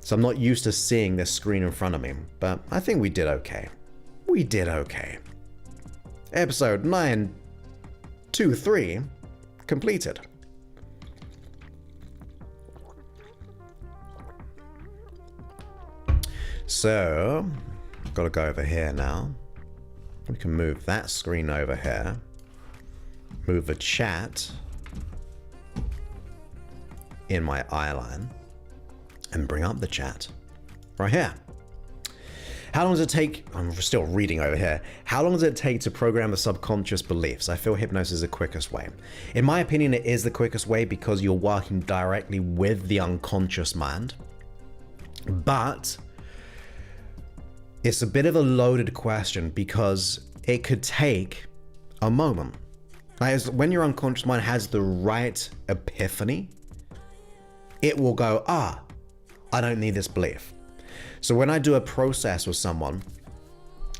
So I'm not used to seeing this screen in front of me, but I think we did okay. We did okay. Episode 923 completed. So, gotta go over here now. We can move that screen over here. Move the chat in my eyeline and bring up the chat right here. How long does it take? I'm still reading over here. How long does it take to program the subconscious beliefs? I feel hypnosis is the quickest way. In my opinion, it is the quickest way because you're working directly with the unconscious mind. But it's a bit of a loaded question because it could take a moment. When your unconscious mind has the right epiphany, it will go, I don't need this belief. So when I do a process with someone,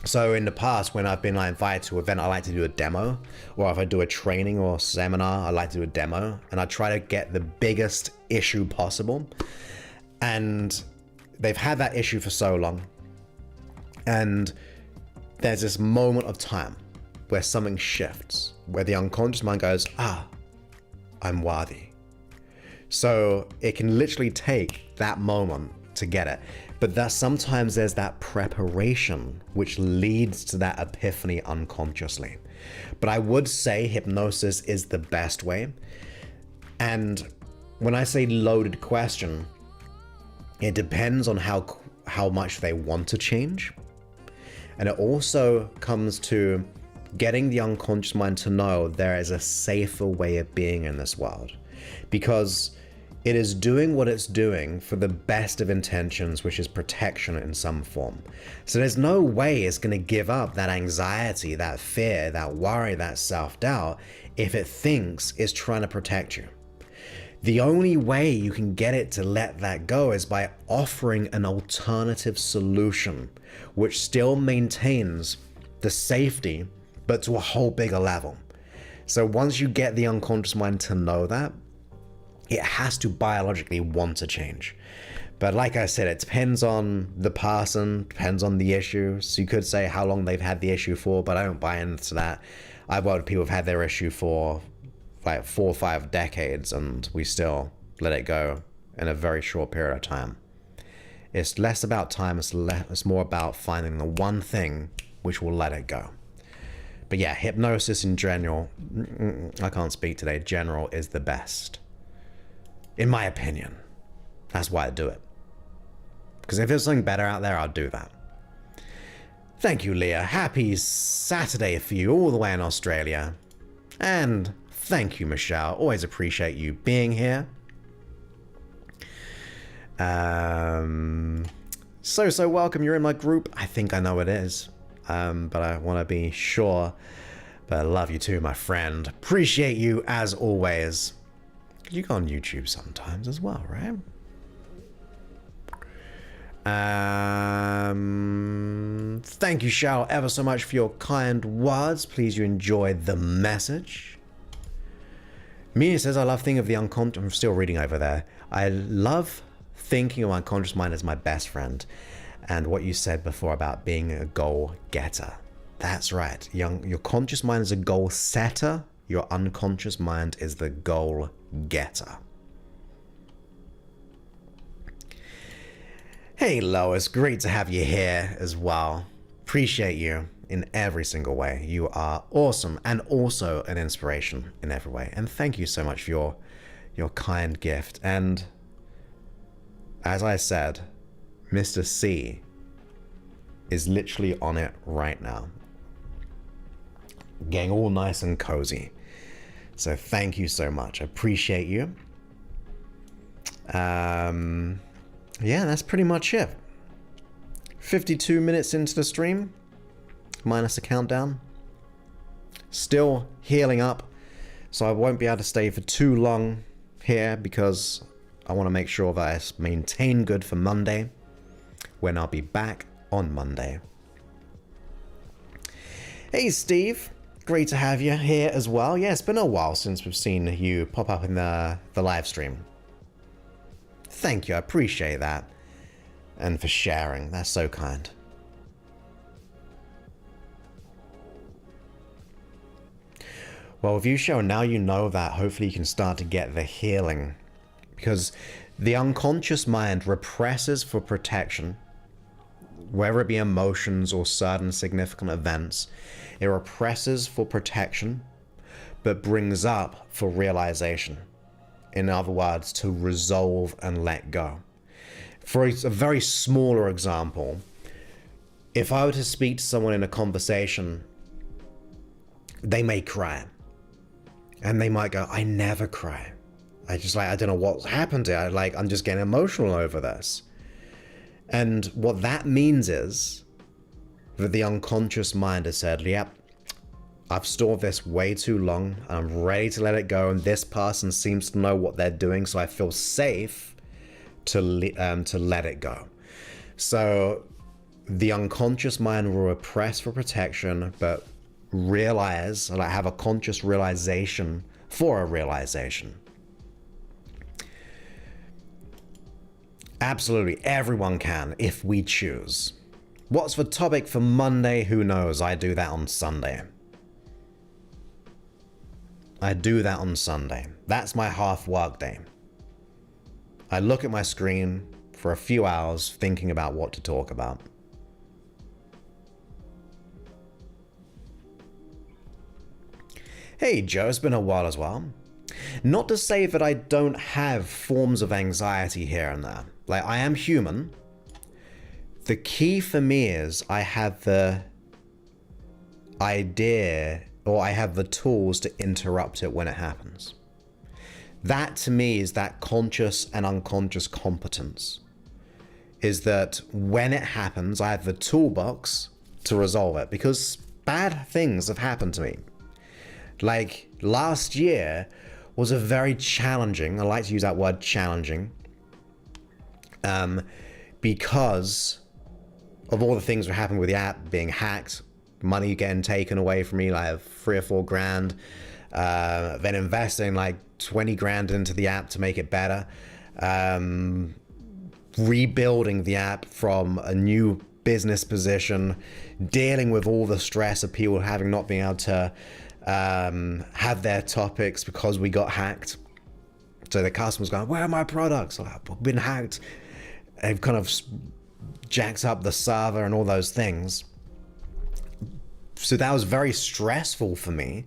so in the past when I've been invited to an event, I like to do a demo, or if I do a training or seminar, I like to do a demo, and I try to get the biggest issue possible. And they've had that issue for so long, and there's this moment of time where something shifts, where the unconscious mind goes, I'm worthy. So it can literally take that moment to get it. But that sometimes there's that preparation which leads to that epiphany unconsciously. But I would say hypnosis is the best way. And when I say loaded question, it depends on how much they want to change. And it also comes to getting the unconscious mind to know there is a safer way of being in this world. Because it is doing what it's doing for the best of intentions, which is protection in some form. So there's no way it's going to give up that anxiety, that fear, that worry, that self-doubt if it thinks it's trying to protect you. The only way you can get it to let that go is by offering an alternative solution, which still maintains the safety, but to a whole bigger level. So once you get the unconscious mind to know that, it has to biologically want to change. But like I said, it depends on the person, depends on the issue. So you could say how long they've had the issue for, but I don't buy into that. I've worked with people who've had their issue for like 4 or 5 decades, and we still let it go in a very short period of time. It's less about time, it's more about finding the one thing which will let it go. But yeah, hypnosis in general, I can't speak today, general is the best. In my opinion. That's why I do it. Because if there's something better out there, I'll do that. Thank you, Leah. Happy Saturday for you all the way in Australia. And thank you, Michelle. Always appreciate you being here. So welcome. You're in my group. I think I know it is. But I want to be sure. But I love you too, my friend. Appreciate you as always. You go on YouTube sometimes as well, right? Thank you, Shao, ever so much for your kind words. Please you enjoy the message. Mina says, I love thinking of the unconscious. I'm still reading over there. I love thinking of my unconscious mind as my best friend. And what you said before about being a goal getter. That's right. Your conscious mind is a goal setter. Your unconscious mind is the goal getter. Hey Lois, great to have you here as well. Appreciate you in every single way. You are awesome and also an inspiration in every way. And thank you so much for your kind gift. And as I said, Mr. C is literally on it right now. Getting all nice and cozy. So thank you so much. I appreciate you. Yeah, that's pretty much it. 52 minutes into the stream, minus a countdown. Still healing up, so I won't be able to stay for too long here because I want to make sure that I maintain good for Monday, when I'll be back on Monday. Hey Steve, great to have you here as well. Yeah, it's been a while since we've seen you pop up in the live stream. Thank you, I appreciate that. And for sharing, that's so kind. Well, with you, Cheryl, now you know that hopefully you can start to get the healing. Because the unconscious mind represses for protection, whether it be emotions or certain significant events. It represses for protection, but brings up for realization. In other words, to resolve and let go. For a very smaller example, if I were to speak to someone in a conversation, they may cry. And they might go, I never cry. I don't know what's happened to it. I'm just getting emotional over this. And what that means is that the unconscious mind has said, yep, I've stored this way too long. I'm ready to let it go. And this person seems to know what they're doing. So I feel safe to let it go. So the unconscious mind will repress for protection, but realize, have a conscious realization for a realization. Absolutely, everyone can if we choose. What's the topic for Monday? Who knows? I do that on Sunday. That's my half work day. I look at my screen for a few hours thinking about what to talk about. Hey Joe, it's been a while as well. Not to say that I don't have forms of anxiety here and there. I am human. The key for me is I have the idea, or I have the tools to interrupt it when it happens. That to me is that conscious and unconscious competence. Is that when it happens, I have the toolbox to resolve it, because bad things have happened to me. Like last year was a very challenging, I like to use that word challenging, because of all the things that happened with the app being hacked, money getting taken away from me, like 3 or 4 grand, then investing like 20 grand into the app to make it better, rebuilding the app from a new business position, dealing with all the stress of people having not been able to have their topics because we got hacked. So the customers going, where are my products? Like, I've been hacked. They've kind of jacked up the server and all those things. So that was very stressful for me,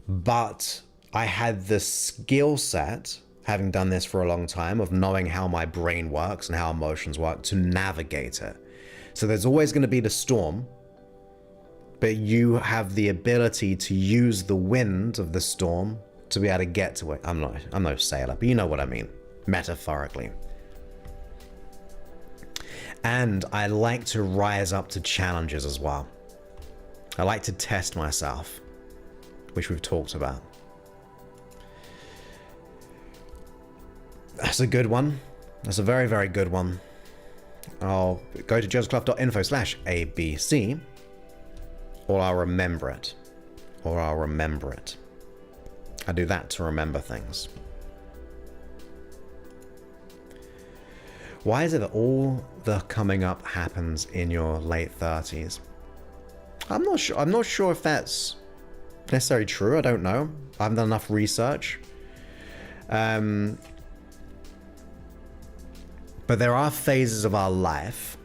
but I had the skill set, having done this for a long time, of knowing how my brain works and how emotions work to navigate it. So there's always going to be the storm, but you have the ability to use the wind of the storm to be able to get to it. I'm no sailor, but you know what I mean, metaphorically. And I like to rise up to challenges as well. I like to test myself, which we've talked about. That's a good one. That's a very, very good one. I'll go to josephclough.info/ABC, or I'll remember it. I do that to remember things. Why is it that all the coming up happens in your late 30s? I'm not sure if that's necessarily true. I don't know. I haven't done enough research. But there are phases of our life.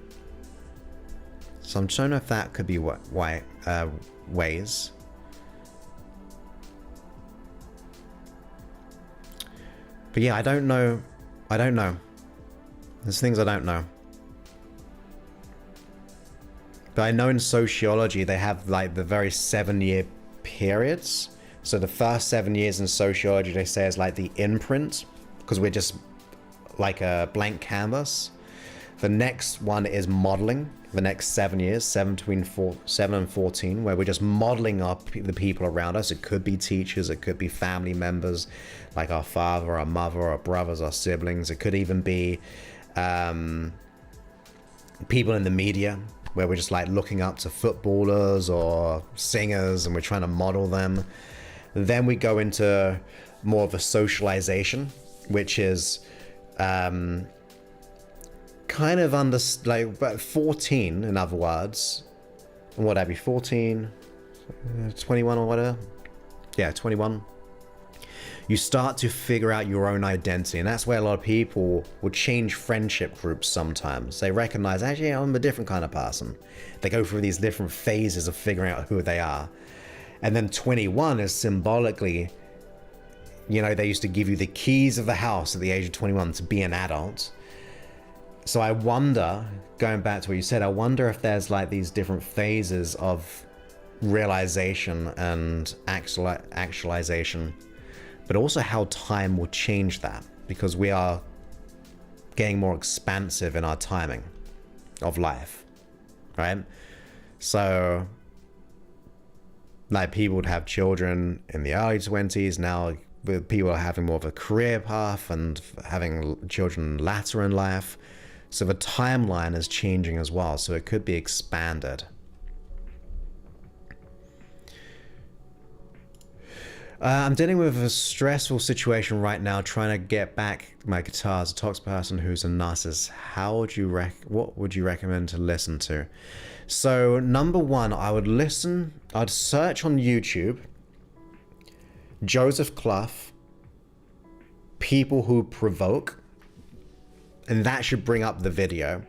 So I'm trying to know if that could be ways. But yeah, I don't know. There's things I don't know. But I know in sociology they have like the very 7-year periods. So the first 7 years in sociology they say is like the imprint, because we're just like a blank canvas. The next one is modeling. The next 7 years, 7 and 14, where we're just modeling up the people around us. It could be teachers, it could be family members, like our father, our mother, our brothers, our siblings. It could even be people in the media, where we're just like looking up to footballers or singers and we're trying to model them. Then we go into more of a socialization, which is kind of about 14, in other words. And what, that'd be 14, 21 or whatever? Yeah, 21. You start to figure out your own identity, and that's where a lot of people will change friendship groups sometimes. They recognize, actually, I'm a different kind of person. They go through these different phases of figuring out who they are. And then 21 is symbolically, they used to give you the keys of the house at the age of 21 to be an adult. So I wonder, going back to what you said, I wonder if there's like these different phases of realization and actualization, but also how time will change that, because we are getting more expansive in our timing of life, right? So like people would have children in the early 20s. Now people are having more of a career path and having children later in life. So the timeline is changing as well. So it could be expanded. I'm dealing with a stressful situation right now, trying to get back my guitar as a toxic person who's a narcissist. What would you recommend to listen to? So number one, I'd search on YouTube, Joseph Clough, people who provoke, and that should bring up the video.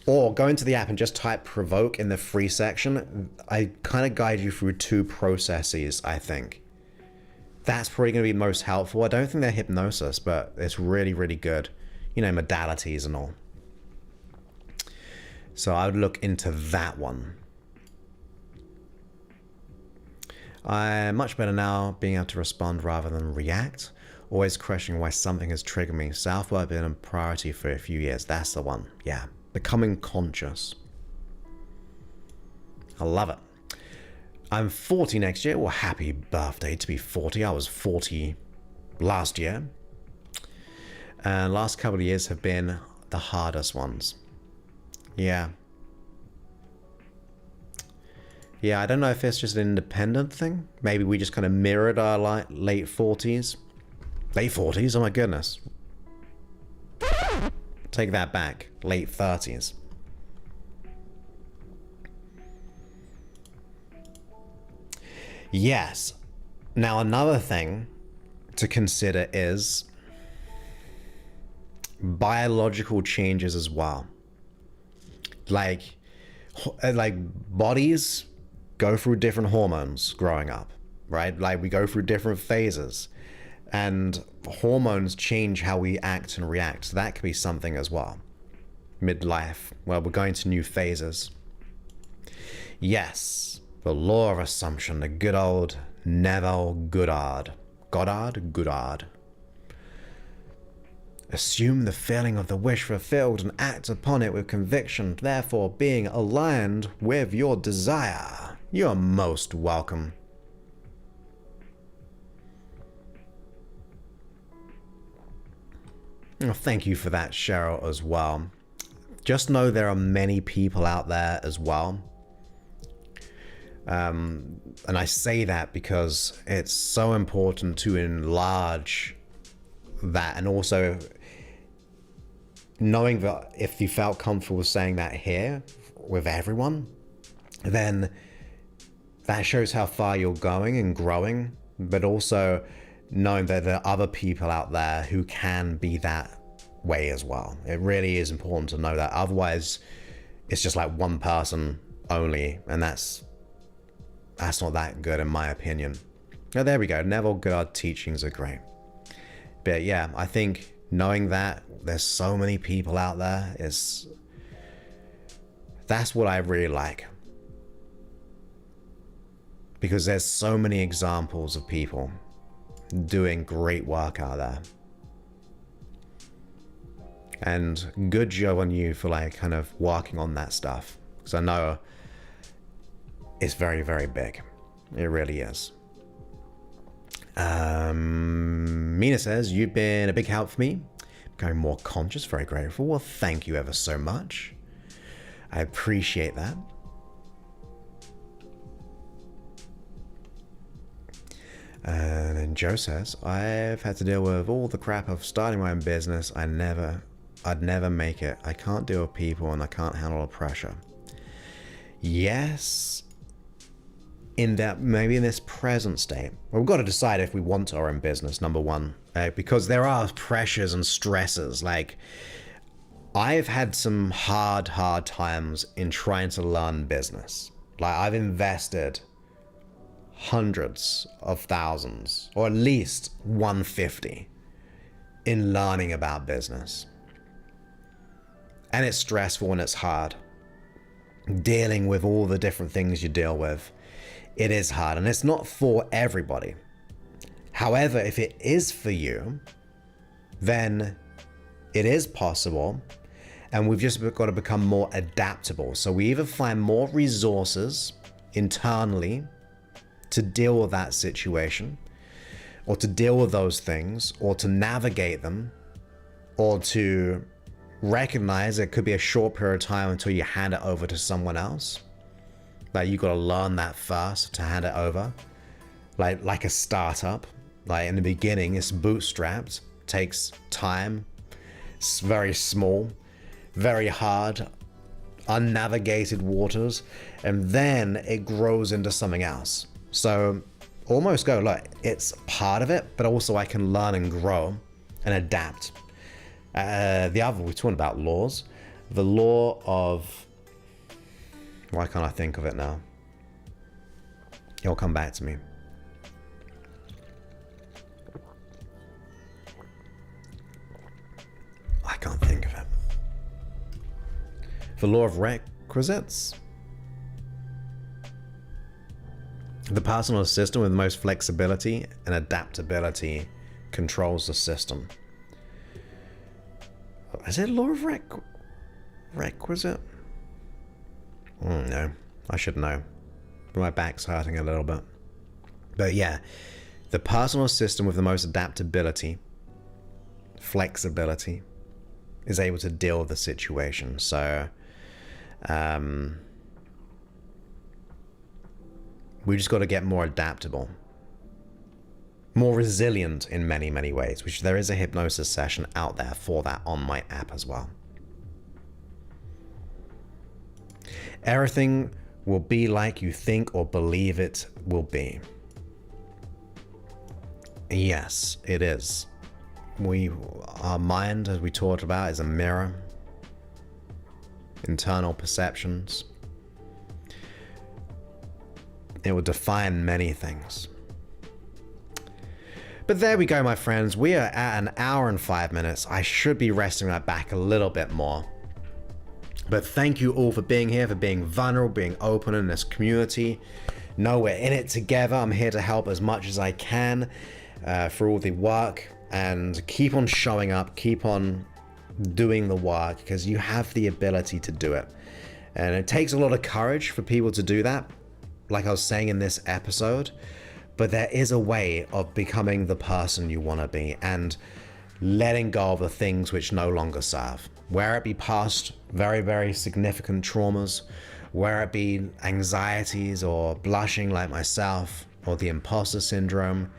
Or go into the app and just type provoke in the free section. I kind of guide you through 2 processes, I think. That's probably going to be most helpful. I don't think they're hypnosis, but it's really, really good. Modalities and all. So I would look into that one. I'm much better now, being able to respond rather than react. Always questioning why something has triggered me. Self-worth been a priority for a few years. That's the one. Yeah. Becoming conscious. I love it. I'm 40 next year. Well, happy birthday to be 40. I was 40 last year. And last couple of years have been the hardest ones. Yeah. Yeah, I don't know if it's just an independent thing. Maybe we just kind of mirrored our late 40s. Late 40s? Oh my goodness. Take that back. Late 30s. Yes. Now another thing to consider is biological changes as well. Like bodies go through different hormones growing up, right? Like we go through different phases, and hormones change how we act and react. So that could be something as well. Midlife, well, we're going to new phases. Yes, the law of assumption, the good old Neville Goddard. Goddard. Assume the feeling of the wish fulfilled and act upon it with conviction, therefore being aligned with your desire. You are most welcome. Oh, thank you for that, Cheryl, as well. Just know there are many people out there as well. And I say that because it's so important to enlarge that, and also knowing that if you felt comfortable saying that here with everyone, then that shows how far you're going and growing, but also knowing that there are other people out there who can be that way as well. It really is important to know that. Otherwise, it's just like one person only, and that's not that good in my opinion. Oh, there we go. Neville Goddard teachings are great. But yeah, I think knowing that there's so many people out there that's what I really like. Because there's so many examples of people doing great work out there. And good job on you for like kind of working on that stuff. Because I know it's very, very big. It really is. Mina says, you've been a big help for me. Becoming more conscious, very grateful. Well, thank you ever so much. I appreciate that. And then Joe says, I've had to deal with all the crap of starting my own business. I'd never make it. I can't deal with people and I can't handle the pressure. Yes. In that, maybe in this present state, we've got to decide if we want our own business, number one, because there are pressures and stresses. Like, I've had some hard times in trying to learn business. Like, I've invested hundreds of thousands, or at least 150 in learning about business. And it's stressful and it's hard. Dealing with all the different things you deal with. It is hard, and it's not for everybody. However, if it is for you, then it is possible, and we've just got to become more adaptable. So we either find more resources internally to deal with that situation, or to deal with those things, or to navigate them, or to recognize it could be a short period of time until you hand it over to someone else. Like, you got to learn that first to hand it over. Like a startup. Like, in the beginning, it's bootstrapped, takes time, it's very small, very hard, unnavigated waters, and then it grows into something else. So almost go, look, it's part of it, but also I can learn and grow and adapt. The other, we're talking about laws. The law of, why can't I think of it now? It'll come back to me. I can't think of it. The law of requisites. The personal system with the most flexibility and adaptability controls the system. Is it law of requisite? No, I should know. But my back's hurting a little bit. But yeah, The personal assistant with the most adaptability, flexibility, is able to deal with the situation. So we just got to get more adaptable, more resilient in many, many ways, which there is a hypnosis session out there for that on my app as well. Everything will be like you think or believe it will be. Yes, it is. Our mind, as we talked about, is a mirror. Internal perceptions. It will define many things. But there we go, my friends. We are at an hour and 5 minutes. I should be resting my back a little bit more. But thank you all for being here, for being vulnerable, being open in this community. Know we're in it together. I'm here to help as much as I can for all the work. And keep on showing up, keep on doing the work, because you have the ability to do it. And it takes a lot of courage for people to do that, like I was saying in this episode. But there is a way of becoming the person you want to be and letting go of the things which no longer serve. Where it be past very, very significant traumas, where it be anxieties or blushing like myself or the imposter syndrome,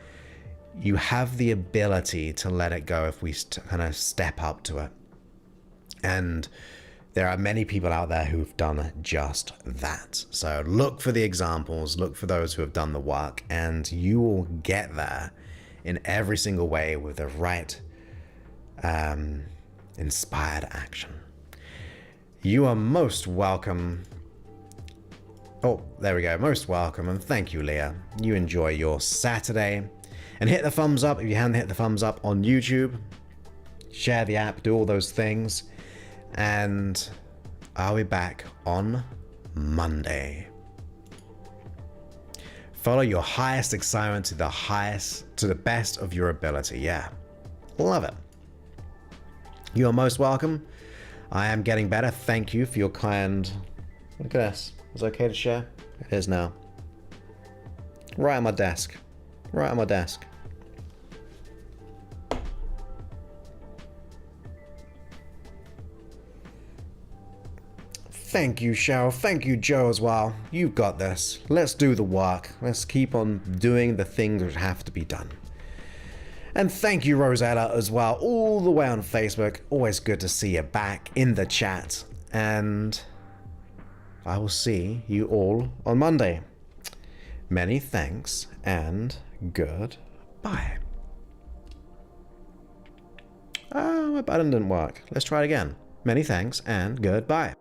you have the ability to let it go if we kind of step up to it. And there are many people out there who've done just that. So look for the examples, look for those who have done the work, and you will get there in every single way with the right inspired action. You are most welcome. Oh, there we go. Most welcome. And thank you, Leah. You enjoy your Saturday. And hit the thumbs up if you haven't hit the thumbs up on YouTube. Share the app, do all those things. And I'll be back on Monday. Follow your highest excitement to the best of your ability. Yeah. Love it. You are most welcome. I am getting better. Thank you for your kind... Look at this. Is it okay to share? It is now. Right on my desk. Right on my desk. Thank you, Cheryl. Thank you, Joe, as well. You've got this. Let's do the work. Let's keep on doing the things that have to be done. And thank you, Rosella, as well, all the way on Facebook. Always good to see you back in the chat. And I will see you all on Monday. Many thanks and goodbye. Oh, my button didn't work. Let's try it again. Many thanks and goodbye.